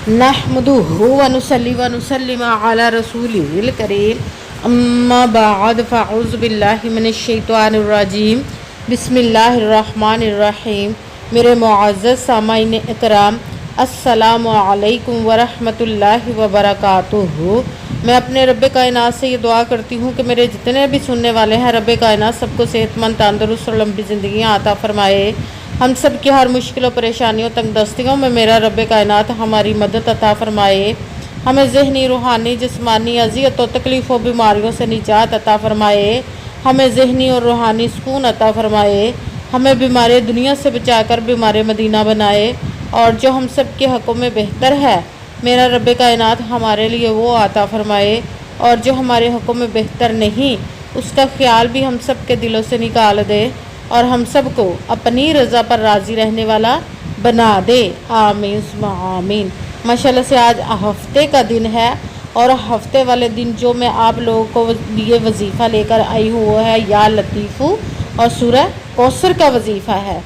नहमदुहु व नुसल्ली व नुसल्लिम अला रसूलिहिल करीम अम्मा बाद फ़अऊज़ु बिल्लाहि मिनश शैतानिर रजीम बिस्मिल्लाहिर रहमानिर रहीम। मेरे मुअज़्ज़ज़ सामाईन इकराम, अस्सलामु अलैकुम व रहमतुल्लाहि व बरकातुहू। मैं अपने रब्बे कायनात से ये दुआ करती हूँ कि मेरे जितने भी सुनने वाले हैं, रब्बे कायनात सबको सेहतमंद, तंदुरुस्त और लंबी ज़िंदगियाँ अता फ़रमाए। हम सब की हर मुश्किलों, परेशानियों, तंगदस्तियों में मेरा रब्बे कायनात हमारी मदद अता फ़रमाए। हमें ज़हनी, रूहानी, जिस्मानी अज़ियतों, तकलीफ़ों, बीमारियों से निजात अता फ़रमाए। हमें ज़हनी और रूहानी सुकून अता फ़रमाए। हमें बीमार दुनिया से बचाकर बीमार मदीना बनाए। और जो हम सब के हक़ों में बेहतर है, मेरा रब्बे कायनात हमारे लिए वो अता फ़रमाए। और जो हमारे हक़ों में बेहतर नहीं, उसका ख्याल भी हम सब के दिलों से निकाल दे और हम सब को अपनी रज़ा पर राज़ी रहने वाला बना दे। आमीन सुम्मा आमीन। माशाल्लाह से आज हफ्ते का दिन है और हफ्ते वाले दिन जो मैं आप लोगों को लिए वजीफ़ा लेकर आई हूँ वो है या लतीफ़ू और सूरह कौसर का वजीफ़ा है।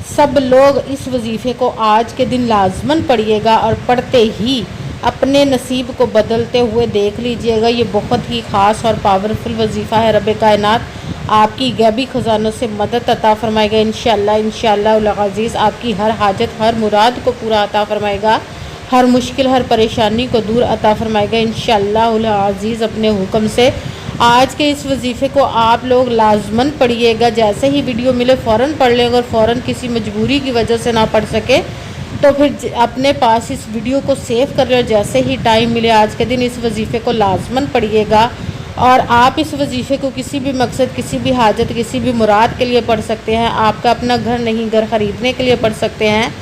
सब लोग इस वजीफ़े को आज के दिन लाजमन पढ़िएगा और पढ़ते ही अपने नसीब को बदलते हुए देख लीजिएगा। ये बहुत ही ख़ास और पावरफुल वजीफ़ा है। रब्बे कायनात आपकी गैबी ख़जानों से मदद अता फ़रमाएगा इंशाअल्लाह। इंशाअल्लाह अज़ीज़ आपकी हर हाजत, हर मुराद को पूरा अता फ़रमाएगा, हर मुश्किल, हर परेशानी को दूर अता फ़रमाएगा इंशाअल्लाह अज़ीज़ अपने हुक्म से। आज के इस वजीफ़े को आप लोग लाजमन पढ़िएगा। जैसे ही वीडियो मिले फ़ौरन पढ़ लें। अगर फ़ौरन किसी मजबूरी की वजह से ना पढ़ सके तो फिर अपने पास इस वीडियो को सेव कर ले और जैसे ही टाइम मिले आज के दिन इस वजीफ़े को लाजमन पढ़िएगा। और आप इस वजीफ़े को किसी भी मकसद, किसी भी हाजत, किसी भी मुराद के लिए पढ़ सकते हैं। आपका अपना घर नहीं, घर ख़रीदने के लिए पढ़ सकते हैं।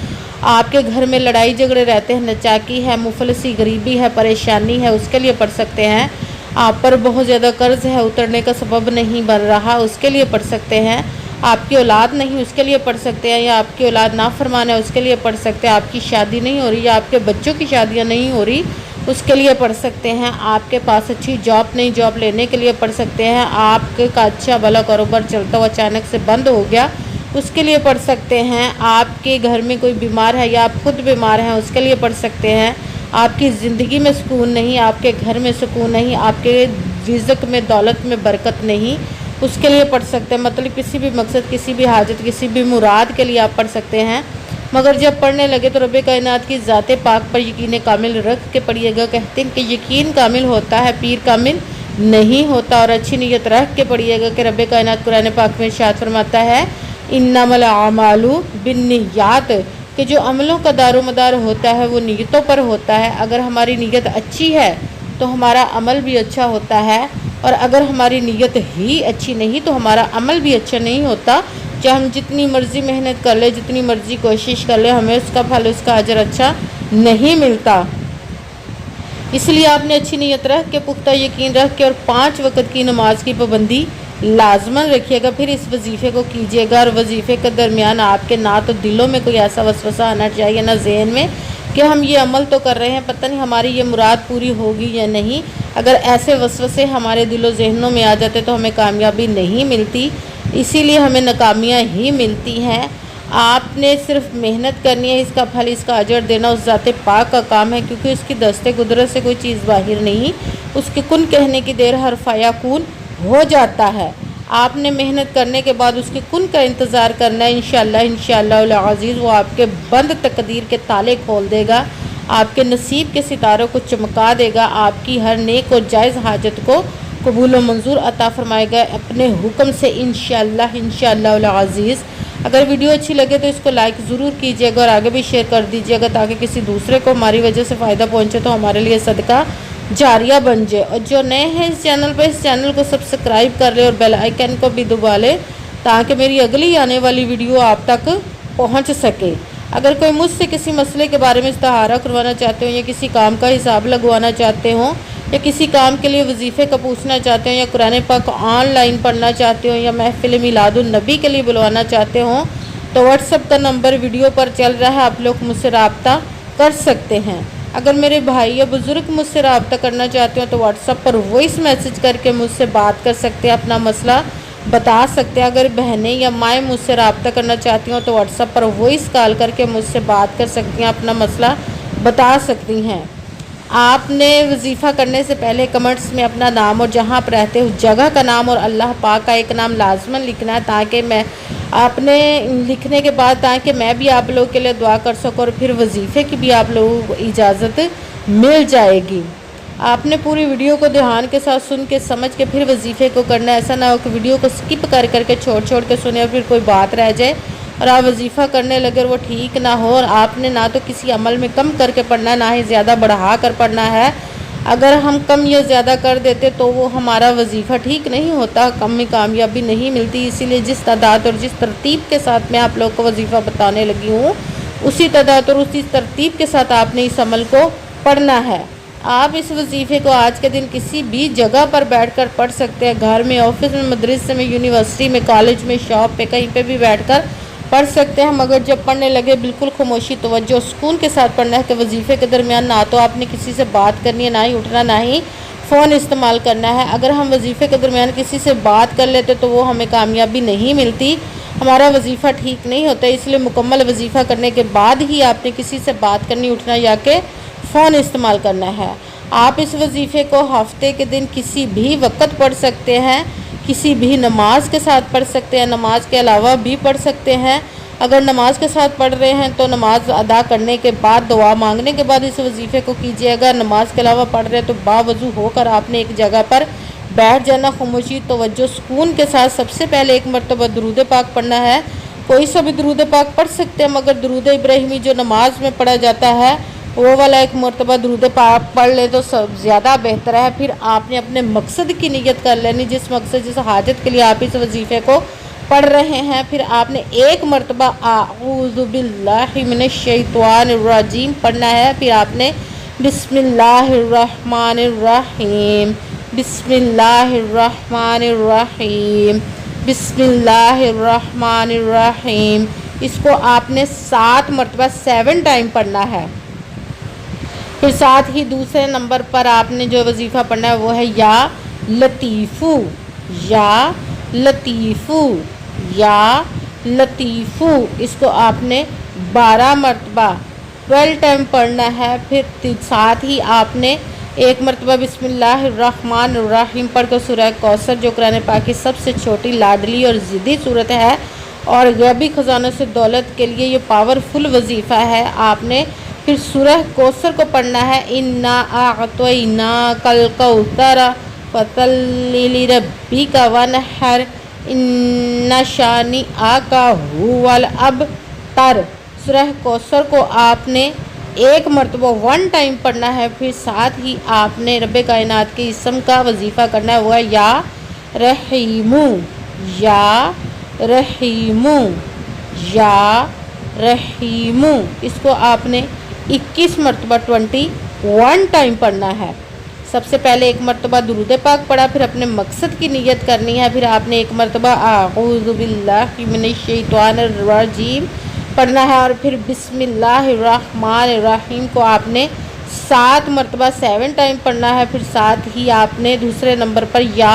आपके घर में लड़ाई झगड़े रहते हैं, नचाकी है, मुफलसी, गरीबी है, परेशानी है, उसके लिए पढ़ सकते हैं। आप पर बहुत ज़्यादा कर्ज़ है, उतरने का सबब नहीं बन रहा, उसके लिए पढ़ सकते हैं। आपकी औलाद नहीं, उसके लिए पढ़ सकते हैं। या आपकी औलाद नाफरमान है, उसके लिए पढ़ सकते हैं। आपकी शादी नहीं हो रही या आपके बच्चों की शादियाँ नहीं हो रही, उसके लिए पढ़ सकते हैं। आपके पास अच्छी जॉब नहीं, जॉब लेने के लिए पढ़ सकते हैं। आपके का अच्छा भला कारोबार चलता हुआ अचानक से बंद हो गया, उसके लिए पढ़ सकते हैं। आपके घर में कोई बीमार है या आप खुद बीमार हैं, उसके लिए पढ़ सकते हैं। आपकी ज़िंदगी में सुकून नहीं, आपके घर में सुकून नहीं, आपके रिज़्क़ में, दौलत में बरकत नहीं, उसके लिए पढ़ सकते हैं। मतलब किसी भी मकसद, किसी भी हाजत, किसी भी मुराद के लिए आप पढ़ सकते हैं। मगर जब पढ़ने लगे तो रब्बे कायनात की ज़ाते पाक पर यकीन कामिल रख के पढ़िएगा। कहते हैं कि यकीन कामिल होता है, पीर कामिल नहीं होता। और अच्छी नीयत रख के पढ़िएगा कि रब्बे कायनात कुरान पाक में इरशाद फरमाता है इन्नमल आमालु बिन्नियात, कि जो अमलों का दारोमदार होता है वो नीयतों पर होता है। अगर हमारी नीयत अच्छी है तो हमारा अमल भी अच्छा होता है, और अगर हमारी नीयत ही अच्छी नहीं तो हमारा अमल भी अच्छा नहीं होता। चाहे हम जितनी मर्ज़ी मेहनत कर ले, जितनी मर्ज़ी कोशिश कर ले, हमें उसका फल, उसका अजर अच्छा नहीं मिलता। इसलिए आपने अच्छी नीयत रख के, पुख्ता यकीन रख के और 5 वक्त की नमाज की पाबंदी लाजमन रखिएगा। फिर इस वजीफ़े को कीजिएगा और वजीफ़े के दरमियान आपके ना तो दिलों में कोई ऐसा वसवसा आना चाहिए, ना जहन में कि हम ये अमल तो कर रहे हैं, पता नहीं हमारी ये मुराद पूरी होगी या नहीं। अगर ऐसे वसवसे हमारे दिलों जहनों में आ जाते तो हमें कामयाबी नहीं मिलती, इसीलिए हमें नाकामियाँ ही मिलती हैं। आपने सिर्फ मेहनत करनी है, इसका फल, इसका अजर देना उस ज़ाते पाक का काम है, क्योंकि उसकी दस्ते कुदरत से कोई चीज़ बाहर नहीं। उसके कुन कहने की देर हर फयाकून हो जाता है। आपने मेहनत करने के बाद उसके कुन का इंतज़ार करना है। इंशाअल्लाह अज़ीज़ वो आपके बंद तकदीर के ताले खोल देगा, आपके नसीब के सितारों को चमका देगा, आपकी हर नेक और जायज़ हाजत को कबूल व मंजूर अता फ़रमाएगा अपने हुक्म से इंशाअल्लाह अज़ीज़। अगर वीडियो अच्छी लगे तो इसको लाइक ज़रूर कीजिएगा और आगे भी शेयर कर दीजिएगा ताकि किसी दूसरे को हमारी वजह से फ़ायदा पहुँचे तो हमारे लिए सदका जारिया बन जाए। और जो नए हैं इस चैनल पर, इस चैनल को सब्सक्राइब कर ले और बेल आइकन को भी दबा ले ताकि मेरी अगली आने वाली वीडियो आप तक पहुंच सके। अगर कोई मुझसे किसी मसले के बारे में इस्तिहारा करवाना चाहते हो या किसी काम का हिसाब लगवाना चाहते हो या किसी काम के लिए वजीफ़े का पूछना चाहते हो या कुरान पाक ऑनलाइन पढ़ना चाहते हो या महफिल मिलादुन नबी के लिए बुलवाना चाहते हो तो व्हाट्सएप का नंबर वीडियो पर चल रहा है, आप लोग मुझसे रब्ता कर सकते हैं। अगर मेरे भाई या बुज़ुर्ग मुझसे रब्ता करना चाहते हो तो व्हाट्सएप पर वॉइस मैसेज करके मुझसे बात कर सकते हैं, अपना मसला बता सकते हैं। अगर बहनें या माएँ मुझसे रब्ता करना चाहती हो तो व्हाट्सएप पर वॉइस कॉल करके मुझसे बात कर सकती हैं, अपना मसला بتا سکتی ہیں۔ آپ نے وظیفہ کرنے سے پہلے کمنٹس میں اپنا نام اور جہاں آپ رہتے ہو جگہ کا نام اور اللہ پاک کا ایک نام لازماً لکھنا ہے، تاکہ میں آپ نے لکھنے کے بعد تاکہ میں بھی آپ لوگوں کے لیے دعا کر سکوں، اور پھر وظیفے کی بھی آپ لوگوں کو اجازت مل جائے گی۔ آپ نے پوری ویڈیو کو دھیان کے ساتھ سن کے سمجھ کے پھر وظیفے کو کرنا ہے۔ ایسا نہ ہو کہ ویڈیو کو سکپ کر کے چھوڑ کے سنیں اور پھر کوئی بات رہ جائے اور آپ وظیفہ کرنے لگے اور وہ ٹھیک نہ ہو، اور آپ نے نہ تو کسی عمل میں کم کر کے پڑھنا ہے، نہ ہی زیادہ بڑھا کر پڑھنا ہے۔ اگر ہم کم یا زیادہ کر دیتے تو وہ ہمارا وظیفہ ٹھیک نہیں ہوتا، کم میں کامیابی نہیں ملتی۔ اسی لیے جس تعداد اور جس ترتیب کے ساتھ میں آپ لوگوں کو وظیفہ بتانے لگی ہوں، اسی تعداد اور اسی ترتیب کے ساتھ آپ نے اس عمل کو پڑھنا ہے۔ آپ اس وظیفے کو آج کے دن کسی بھی جگہ پر بیٹھ کر پڑھ سکتے ہیں، گھر میں، آفس میں، مدرسے میں، یونیورسٹی میں، کالج میں، شاپ پہ، کہیں پہ بھی بیٹھ کر پڑھ سکتے ہیں، مگر جب پڑھنے لگے بالکل خاموشی، توجہ، سکون کے ساتھ پڑھنا ہے کہ وظیفے کے درمیان نہ تو آپ نے کسی سے بات کرنی ہے، نہ ہی اٹھنا، نہ ہی فون استعمال کرنا ہے۔ اگر ہم وظیفے کے درمیان کسی سے بات کر لیتے تو وہ ہمیں کامیابی نہیں ملتی، ہمارا وظیفہ ٹھیک نہیں ہوتا۔ اس لیے مکمل وظیفہ کرنے کے بعد ہی آپ نے کسی سے بات کرنی، اٹھنا یا کہ فون استعمال کرنا ہے۔ آپ اس وظیفے کو ہفتے کے دن کسی بھی وقت پڑھ سکتے ہیں، کسی بھی نماز کے ساتھ پڑھ سکتے ہیں، نماز کے علاوہ بھی پڑھ سکتے ہیں۔ اگر نماز کے ساتھ پڑھ رہے ہیں تو نماز ادا کرنے کے بعد دعا مانگنے کے بعد اس وظیفے کو کیجیے گا۔ نماز کے علاوہ پڑھ رہے تو باوضو ہو کر آپ نے ایک جگہ پر بیٹھ جانا، خاموشی، توجہ، سکون کے ساتھ۔ سب سے پہلے ایک مرتبہ درود پاک پڑھنا ہے۔ کوئی سا بھی درود پاک پڑھ سکتے ہیں، مگر درود ابراہیمی جو نماز میں پڑھا جاتا ہے وہ والا ایک مرتبہ درود پاک پڑھ لے تو زیادہ بہتر ہے۔ پھر آپ نے اپنے مقصد کی نیت کر لینی، جس مقصد، جس حاجت کے لیے آپ اس وظیفے کو پڑھ رہے ہیں۔ پھر آپ نے ایک مرتبہ اعوذ باللہ من الشیطان الرجیم پڑھنا ہے۔ پھر آپ نے بسم اللہ الرحمن الرحیم، بسم اللہ الرحمن الرحیم، بسم اللہ الرحمن الرحیم، اس کو آپ نے 7 مرتبہ 7 ٹائم پڑھنا ہے۔ پھر ساتھ ہی دوسرے نمبر پر آپ نے جو وظیفہ پڑھنا ہے وہ ہے یا لطیفو، یا لطیفو، یا لطیفو، اس کو آپ نے 12 مرتبہ 12 ٹائم پڑھنا ہے۔ پھر ساتھ ہی آپ نے ایک مرتبہ بسم اللہ الرحمن الرحیم پڑھ کر سورہ کوثر، جو قرآن پاک کی سب سے چھوٹی، لاڈلی اور ضدی صورت ہے اور غیبی خزانوں سے دولت کے لیے یہ پاورفل وظیفہ ہے، آپ نے پھر سورہ کوثر کو پڑھنا ہے۔ انا اعطیناک الکوثر فصلی لربک وانحر ان شانئک ھو الابتر۔ سورہ کوثر کو آپ نے ایک مرتبہ 1 ٹائم پڑھنا ہے۔ پھر ساتھ ہی آپ نے رب کائنات کے اسم کا وظیفہ کرنا ہے، وہ ہے یا رحیمو، یا رحیمو، یا رحیمو، اس کو آپ نے 21 مرتبہ 21 ٹائم پڑھنا ہے۔ سب سے پہلے ایک مرتبہ درود پاک پڑھا، پھر اپنے مقصد کی نیت کرنی ہے، پھر آپ نے ایک مرتبہ اعوذ باللہ من الشیطان الرجیم پڑھنا ہے، اور پھر بسم اللہ الرحمن الرحیم کو آپ نے 7 مرتبہ 7 ٹائم پڑھنا ہے۔ پھر ساتھ ہی آپ نے دوسرے نمبر پر یا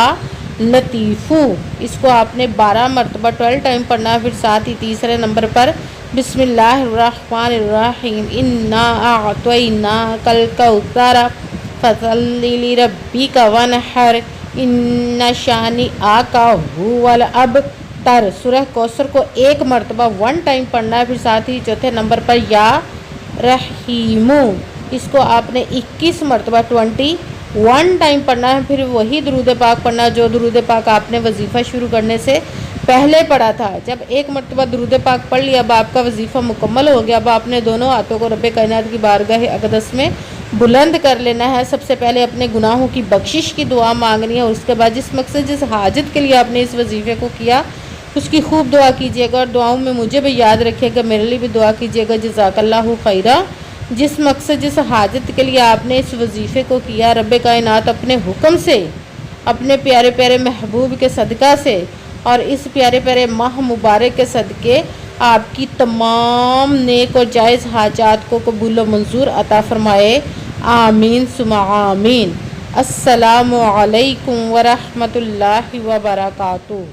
لطیفو، اس کو آپ نے 12 مرتبہ 12 ٹائم پڑھنا ہے۔ پھر ساتھ ہی تیسرے نمبر پر بسم اللہ الرحمن الرحیم انا اعطیناک الکوثر فصلی لربک وانحر ان شانئک ھو الابتر۔ سورہ کوثر کو ایک مرتبہ 1 ٹائم پڑھنا ہے۔ پھر ساتھ ہی چوتھے نمبر پر یا رحیمو، اس کو آپ نے 21 مرتبہ 21 ٹائم پڑھنا ہے۔ پھر وہی درود پاک پڑھنا جو درود پاک آپ نے وظیفہ شروع کرنے سے پہلے پڑھا تھا۔ جب ایک مرتبہ درود پاک پڑھ لیا، اب آپ کا وظیفہ مکمل ہو گیا۔ اب آپ نے دونوں ہاتھوں کو رب کائنات کی بارگاہ اقدس میں بلند کر لینا ہے۔ سب سے پہلے اپنے گناہوں کی بخشش کی دعا مانگنی ہے، اور اس کے بعد جس مقصد، جس حاجت کے لیے آپ نے اس وظیفے کو کیا اس کی خوب دعا کیجیے گا، اور دعاؤں میں مجھے بھی یاد رکھیے گا، میرے لیے بھی دعا کیجیے گا۔ جزاک اللہ خیرہ۔ جس مقصد، جس حاجت کے لیے آپ نے اس وظیفے کو کیا، رب کائنات اپنے حکم سے، اپنے پیارے پیارے محبوب کے صدقہ سے اور اس پیارے پیارے ماہ مبارک کے صدقے آپ کی تمام نیک اور جائز حاجات کو قبول و منظور عطا فرمائے، آمین ثم آمین۔ السلام علیکم ورحمۃ اللہ وبرکاتہ۔